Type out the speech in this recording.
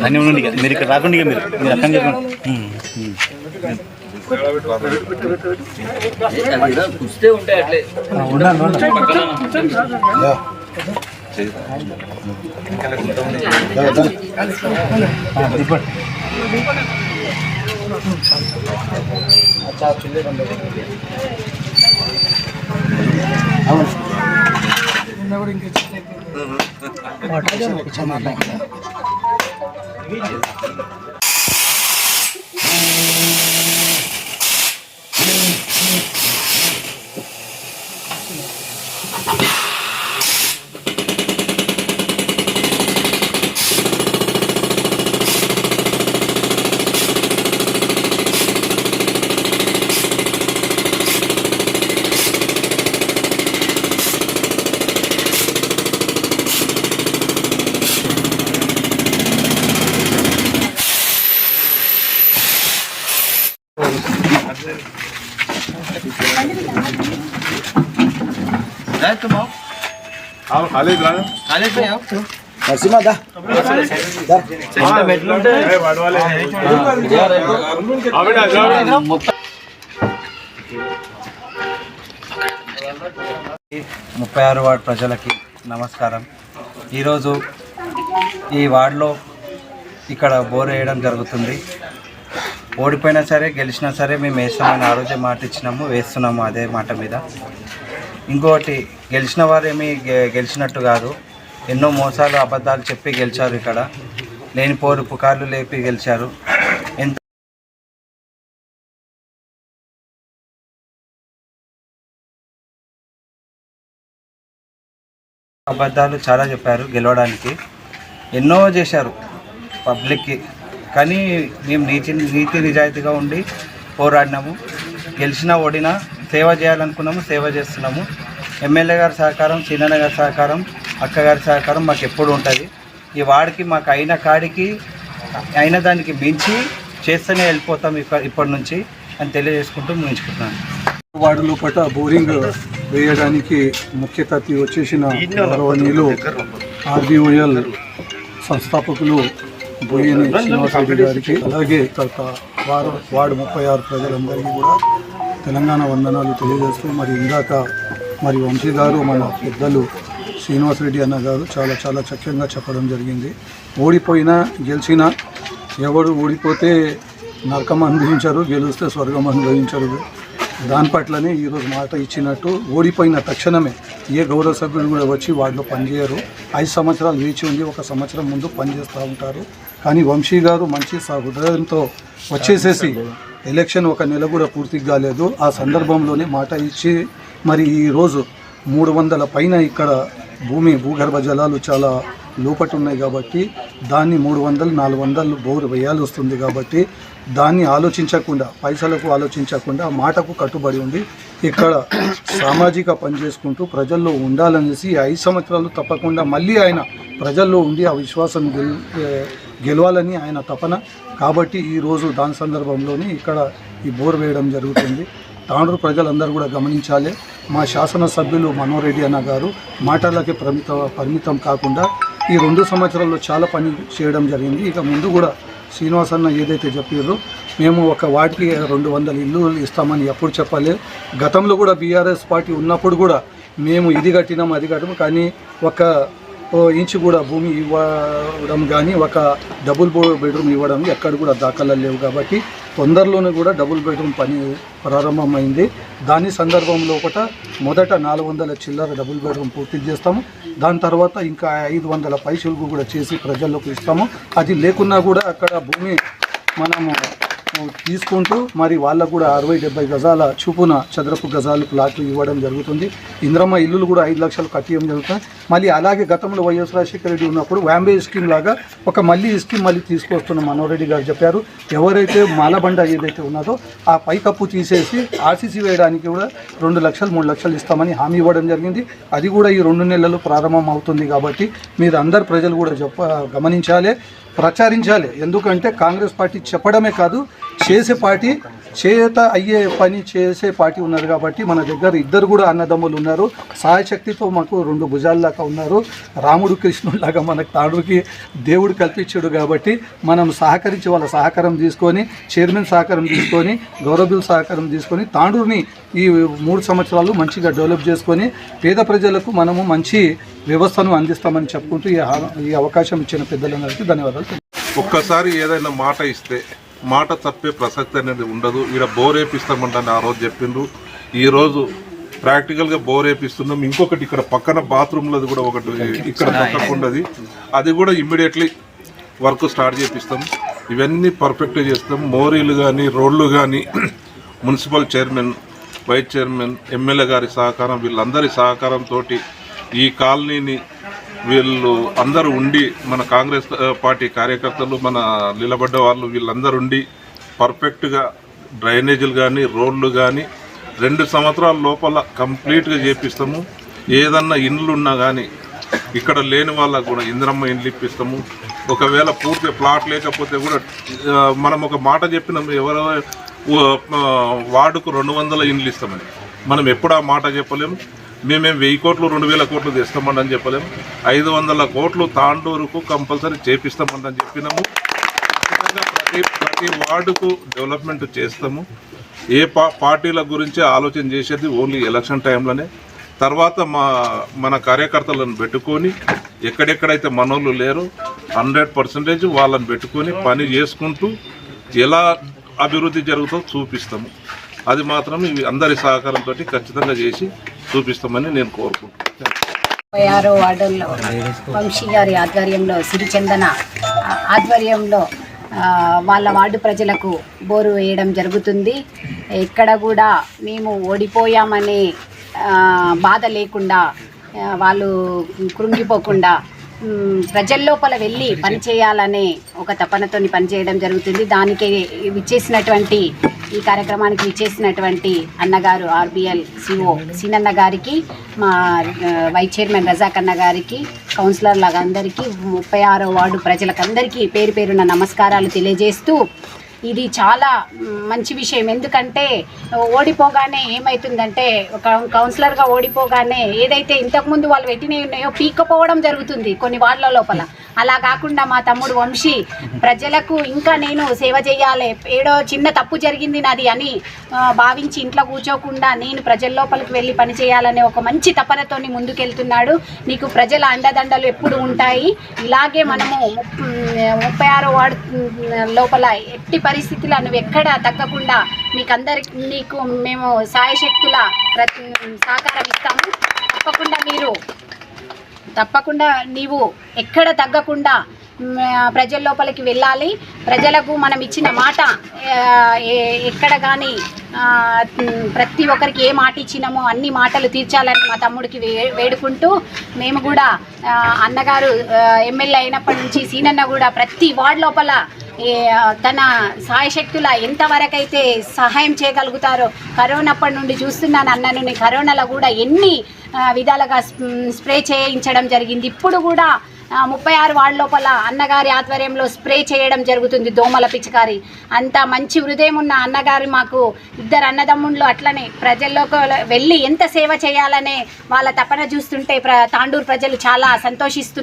అన్నీ ఉండండి మీరు ఇక్కడ రాకుండా మీరు అర్థం చేసుకోండి. కుస్తే ఉంటాయి అట్లే ముప్పై 56 వార్డు ప్రజలకి నమస్కారం. ఈరోజు ఈ వార్డులో ఇక్కడ బోర్ వేయడం జరుగుతుంది. ఓడిపోయినా సరే గెలిచినా సరే మేము వేస్తామని ఆ రోజే మాట ఇచ్చినాము, వేస్తున్నాము అదే మాట మీద. ఇంకోటి గెలిచిన వారేమీ గెలిచినట్టు కాదు, ఎన్నో మోసాలు అబద్ధాలు చెప్పి గెలిచారు. ఇక్కడ లేనిపోరు పుకార్లు లేపి గెలిచారు. ఎంత అబద్ధాలు చాలా చెప్పారు. గెలవడానికి ఎన్నో చేశారు పబ్లిక్కి, కానీ మేము నీతి నిజాయితీగా ఉండి పోరాడినాము. గెలిచినా ఓడినా సేవ చేయాలనుకున్నాము, సేవ చేస్తున్నాము. ఎమ్మెల్యే గారి సహకారం, సీనన్న గారి సహకారం, అక్కగారి సహకారం మాకు ఎప్పుడు ఉంటుంది. ఈ వాడికి మాకు అయిన కాడికి అయిన దానికి మించి చేస్తూనే వెళ్ళిపోతాం ఇప్పటి నుంచి అని తెలియజేసుకుంటూ ముగించుకుంటున్నాను. వార్డు లోపల బోరింగ్ వేయడానికి ముఖ్య అతిథి వచ్చేసిన గౌరవనీయులు ఆర్బీఓఎల్ సంస్థాపకులు బోయిని శ్రీనివాసరెడ్డి గారికి, అలాగే వార్డు 36 ప్రజలందరికీ కూడా తెలంగాణ వందనాలు తెలియజేస్తూ, మరి వంశీ గారు మన పెద్దలు శ్రీనివాసరెడ్డి అన్న గారు చాలా చాలా చక్కగా చెప్పడం జరిగింది. ఓడిపోయినా గెలిచినా ఎవరు ఓడిపోతే నరకం అనుభవించరు, గెలిస్తే స్వర్గం అనుభవించరు. దాని పట్లనే ఈరోజు మాట ఇచ్చినట్టు ఓడిపోయిన తక్షణమే ఏ గౌరవ సభ్యులు కూడా వచ్చి వాటిలో పనిచేయరు. 5 సంవత్సరాలు వేచి ఉండి 1 సంవత్సరం ముందు పనిచేస్తూ ఉంటారు. కానీ వంశీ గారు మంచి హృదయంతో వచ్చేసేసి ఎలక్షన్ 1 నెల కూడా పూర్తి కాలేదు, ఆ సందర్భంలోనే మాట ఇచ్చి మరి ఈరోజు 300 పైన ఇక్కడ భూగర్భ జలాలు చాలా లోపటి ఉన్నాయి కాబట్టి దాన్ని 300-400 బోరు వేయాల్సి వస్తుంది. కాబట్టి దాన్ని ఆలోచించకుండా, పైసలకు ఆలోచించకుండా మాటకు కట్టుబడి ఉండి ఇక్కడ సామాజిక పని చేసుకుంటూ ప్రజల్లో ఉండాలనేసి 5 సంవత్సరాలు తప్పకుండా మళ్ళీ ఆయన ప్రజల్లో ఉండి ఆ విశ్వాసం గెలవాలని ఆయన తపన. కాబట్టి ఈరోజు దాని సందర్భంలోనే ఇక్కడ ఈ బోర్ వేయడం జరుగుతుంది. తాండ్రు ప్రజలందరూ కూడా గమనించాలి. మా శాసనసభ్యులు మనోహర్ రెడ్డి అన్న గారు మాటలకి పరిమితం కాకుండా ఈ 2 సంవత్సరాల్లో చాలా పని చేయడం జరిగింది. ఇక ముందు కూడా శ్రీనివాస్ అన్న ఏదైతే చెప్పారో మేము ఒక వాటికి 200 ఇల్లు ఇస్తామని ఎప్పుడు చెప్పలే. గతంలో కూడా బీఆర్ఎస్ పార్టీ ఉన్నప్పుడు కూడా మేము ఇది కట్టినాం అది కట్టాము, కానీ ఒక ఇంచు కూడా భూమి ఇవ్వడం కానీ ఒక డబుల్ బెడ్రూమ్ ఇవ్వడం ఎక్కడ కూడా దాఖలాలు లేవు. కాబట్టి తొందరలోనే కూడా డబుల్ బెడ్రూమ్ పని ప్రారంభమైంది. దాని సందర్భంలో మొదట 400 చిల్లర డబుల్ బెడ్రూమ్ పూర్తి చేస్తాము. దాని తర్వాత ఇంకా 500 పైసలు కూడా చేసి ప్రజల్లోకి ఇస్తాము. అది లేకున్నా కూడా అక్కడ భూమి మనము తీసుకుంటూ మరి వాళ్ళకు కూడా 60-70 గజాల చూపున చదరపు గజాలు ప్లాట్లు ఇవ్వడం జరుగుతుంది. ఇంద్రమ్మ ఇల్లులు కూడా 5 లక్షలు కట్టియడం జరుగుతుంది. మళ్ళీ అలాగే గతంలో వైఎస్ రాజశేఖర రెడ్డి ఉన్నప్పుడు వ్యాంబే స్కీమ్ లాగా మళ్ళీ ఈ స్కీమ్ మళ్ళీ తీసుకొస్తున్న మనోహర్ రెడ్డి గారు చెప్పారు. ఎవరైతే మాలబండ ఏదైతే ఉన్నదో ఆ పైకప్పు తీసేసి ఆర్సీసీ వేయడానికి కూడా 2 లక్షలు 3 లక్షలు ఇస్తామని హామీ ఇవ్వడం జరిగింది. అది కూడా ఈ 2 నెలల్లో ప్రారంభం అవుతుంది. కాబట్టి మీరు అందరు ప్రజలు కూడా గమనించాలి, ప్రచారించాలి. ఎందుకంటే కాంగ్రెస్ పార్టీ చెప్పడమే కాదు, చేసే పార్టీ, చేత అయ్యే పని చేసే పార్టీ ఉన్నారు. కాబట్టి మన దగ్గర ఇద్దరు కూడా అన్నదమ్ములు ఉన్నారు. సాయశక్తితో మాకు 2 భుజాల్లాగా ఉన్నారు. రాముడు కృష్ణుడిలాగా మనకు తాండ్రుకి దేవుడు కల్పించాడు. కాబట్టి మనం సహకరించి వాళ్ళ సహకారం తీసుకొని, చైర్మన్ సహకారం తీసుకొని, గౌరవబిల్ సహకారం తీసుకొని తాండూరుని ఈ 3 సంవత్సరాలు మంచిగా డెవలప్ చేసుకొని పేద ప్రజలకు మనము మంచి వ్యవస్థను అందిస్తామని చెప్పుకుంటూ ఈ అవకాశం ఇచ్చిన పెద్దలందరికీ ధన్యవాదాలు. ఒక్కసారి ఏదైనా మాట ఇస్తే మాట తప్పే ప్రసక్తి అనేది ఉండదు. ఇక్కడ బోర్ వేపిస్తామంటే ఆ రోజు చెప్పిండ్రు. ఈరోజు ప్రాక్టికల్గా బోర్ వేపిస్తున్నాం. ఇంకొకటి ఇక్కడ పక్కన బాత్రూమ్లది కూడా ఒకటి ఇక్కడ పక్కకుండది, అది కూడా ఇమ్మీడియట్లీ వర్క్ స్టార్ట్ చేపిస్తాం. ఇవన్నీ పర్ఫెక్ట్గా చేస్తాం. మోరీలు కానీ రోడ్లు కానీ municipal chairman, vice chairman, MLA గారి సహకారం, వీళ్ళందరి సహకారంతో ఈ కాలనీని వీళ్ళు అందరూ ఉండి, మన కాంగ్రెస్ పార్టీ కార్యకర్తలు, మన నిలబడ్డ వాళ్ళు వీళ్ళందరూ ఉండి పర్ఫెక్ట్గా డ్రైనేజీలు కానీ రోడ్లు కానీ 2 సంవత్సరాల లోపల కంప్లీట్గా చేపిస్తాము. ఏదన్నా ఇండ్లు ఉన్నా కానీ ఇక్కడ లేని వాళ్ళకు కూడా ఇందిరమ్మ ఇండ్లు ఇప్పిస్తాము. ఒకవేళ పూర్తి ప్లాట్ లేకపోతే కూడా మనం ఒక మాట చెప్పినాము, ఎవరో వార్డుకు 200 ఇండ్లు ఇస్తామని. మనం ఎప్పుడు ఆ మాట చెప్పలేము. మేమేం 1000 కోట్లు 2000 కోట్లు తెస్తామని చెప్పలేము. 500 కోట్లు తాండూరుకు కంపల్సరీ చేపిస్తామని చెప్పినాము. ప్రతి వార్డుకు డెవలప్మెంట్ చేస్తాము. ఏ పార్టీల గురించి ఆలోచన చేసేది ఓన్లీ ఎలక్షన్ టైంలోనే. తర్వాత మన కార్యకర్తలను పెట్టుకొని ఎక్కడెక్కడైతే మనోళ్ళు లేరో 100% వాళ్ళని పెట్టుకొని పని చేసుకుంటూ ఎలా అభివృద్ధి జరుగుతుందో చూపిస్తాము. అది మాత్రం ఇవి అందరి సహకారంతో ఖచ్చితంగా చేసి చూపిస్తామని నేను కోరుకుంటున్నాను. 56వ వార్డుల్లో వంశీ గారి ఆధ్వర్యంలో, సిరిచందన ఆధ్వర్యంలో వాళ్ళ వార్డు ప్రజలకు బోరు వేయడం జరుగుతుంది. ఇక్కడ కూడా మేము ఓడిపోయామనే బాధ లేకుండా, వాళ్ళు కృంగిపోకుండా ప్రజల్లోపల వెళ్ళి పనిచేయాలనే ఒక తపనతోని పనిచేయడం జరుగుతుంది. దానికి విచ్చేసినటువంటి, ఈ కార్యక్రమానికి విచ్చేసినటువంటి అన్నగారు ఆర్బిఎల్ సిఓ సీనన్న గారికి, మా వైస్ చైర్మన్ రజాక్ అన్న గారికి, కౌన్సిలర్లకు అందరికీ, 36వ వార్డు ప్రజలకందరికీ పేరు పేరున నమస్కారాలు తెలియజేస్తూ, ఇది చాలా మంచి విషయం. ఎందుకంటే ఓడిపోగానే ఏమవుతుందంటే, ఒక కౌన్సిలర్గా ఓడిపోగానే ఏదైతే ఇంతకుముందు వాళ్ళు పెట్టినవి ఉన్నాయో పీక్కపోవడం జరుగుతుంది కొన్ని వార్డుల లోపల. అలా కాకుండా మా తమ్ముడు వంశీ ప్రజలకు ఇంకా నేను సేవ చేయాలి, ఏడో చిన్న తప్పు జరిగింది నాది అని భావించి ఇంట్లో కూర్చోకుండా నేను ప్రజల లోపలికి వెళ్ళి పనిచేయాలనే ఒక మంచి తపనతోని ముందుకెళ్తున్నాడు. నీకు ప్రజల అండదండలు ఎప్పుడు ఉంటాయి. ఇలాగే మనము 36వ వార్డు లోపల ఎట్టి పరిస్థితుల్లో నువ్వు ఎక్కడ తగ్గకుండా నీకు మేము సాయశక్తుల సహకారం ఇస్తాము. తప్పకుండా నీవు ఎక్కడ తగ్గకుండా ప్రజల లోపలికి వెళ్ళాలి. ప్రజలకు మనం ఇచ్చిన మాట ఎక్కడ కానీ ప్రతి ఒక్కరికి ఏ మాట ఇచ్చినామో అన్ని మాటలు తీర్చాలని మా తమ్ముడికి వేడుకుంటూ, మేము కూడా అన్నగారు ఎమ్మెల్యే అయినప్పటి నుంచి సీనన్న కూడా ప్రతి వార్డు లోపల తన సాయశక్తుల ఎంతవరకైతే సహాయం చేయగలుగుతారో, కరోనాప్పటి నుండి చూస్తున్నాను అన్నను. కరోనాలో కూడా ఎన్ని విధాలుగా స్ప్రే చేయించడం జరిగింది. ఇప్పుడు కూడా 36 వార్డు లోపల అన్నగారి ఆధ్వర్యంలో స్ప్రే చేయడం జరుగుతుంది, దోమల పిచికారి. అంత మంచి హృదయం ఉన్న అన్నగారి మాకు 2 అన్నదమ్ముళ్ళు అట్లనే ప్రజల్లోకి వెళ్ళి ఎంత సేవ చేయాలనే వాళ్ళ తపన చూస్తుంటే తాండూరు ప్రజలు చాలా సంతోషిస్తున్నారు.